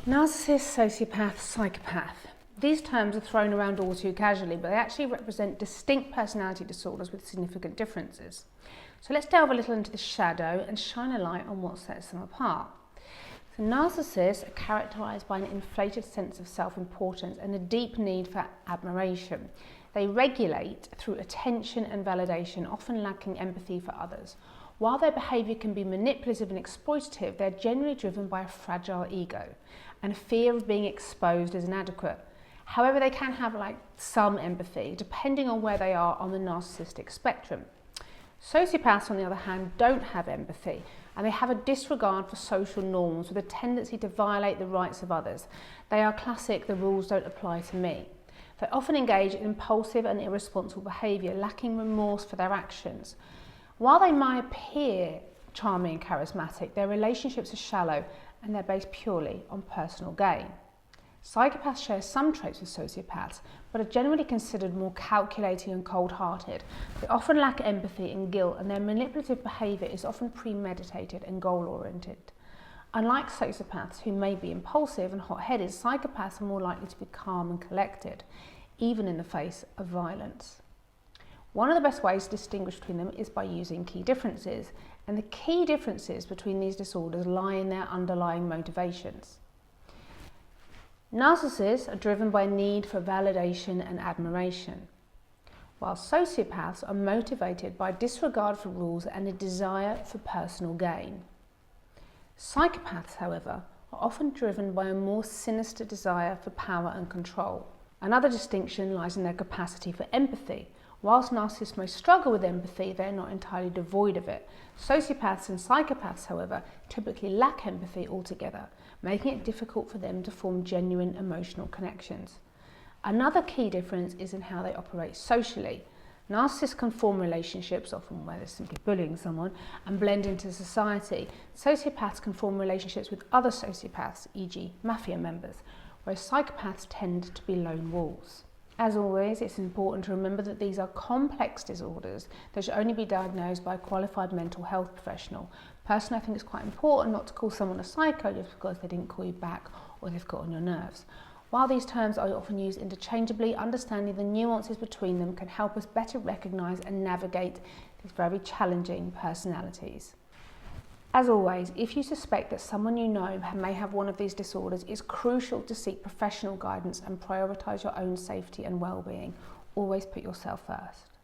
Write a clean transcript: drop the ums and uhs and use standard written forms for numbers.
Narcissist, sociopath, psychopath. These terms are thrown around all too casually, but they actually represent distinct personality disorders with significant differences. So let's delve a little into the shadow and shine a light on what sets them apart. So narcissists are characterised by an inflated sense of self-importance and a deep need for admiration. They regulate through attention and validation, often lacking empathy for others. While their behaviour can be manipulative and exploitative, they're generally driven by a fragile ego and a fear of being exposed as inadequate. However, they can have some empathy, depending on where they are on the narcissistic spectrum. Sociopaths, on the other hand, don't have empathy, and they have a disregard for social norms with a tendency to violate the rights of others. They are classic, the rules don't apply to me. They often engage in impulsive and irresponsible behaviour, lacking remorse for their actions. While they might appear charming and charismatic, their relationships are shallow and they're based purely on personal gain. Psychopaths share some traits with sociopaths, but are generally considered more calculating and cold-hearted. They often lack empathy and guilt, and their manipulative behaviour is often premeditated and goal-oriented. Unlike sociopaths, who may be impulsive and hot-headed, psychopaths are more likely to be calm and collected, even in the face of violence. One of the best ways to distinguish between them is by using key differences, and the key differences between these disorders lie in their underlying motivations. Narcissists are driven by a need for validation and admiration, while sociopaths are motivated by disregard for rules and a desire for personal gain. Psychopaths, however, are often driven by a more sinister desire for power and control. Another distinction lies in their capacity for empathy. Whilst narcissists may struggle with empathy, they are not entirely devoid of it. Sociopaths and psychopaths, however, typically lack empathy altogether, making it difficult for them to form genuine emotional connections. Another key difference is in how they operate socially. Narcissists can form relationships, often where they're simply bullying someone, and blend into society. Sociopaths can form relationships with other sociopaths, e.g. mafia members, whereas psychopaths tend to be lone wolves. As always, it's important to remember that these are complex disorders that should only be diagnosed by a qualified mental health professional. Personally, I think it's quite important not to call someone a psycho just because they didn't call you back or they've got on your nerves. While these terms are often used interchangeably, understanding the nuances between them can help us better recognise and navigate these very challenging personalities. As always, if you suspect that someone you know may have one of these disorders, it's crucial to seek professional guidance and prioritise your own safety and well-being. Always put yourself first.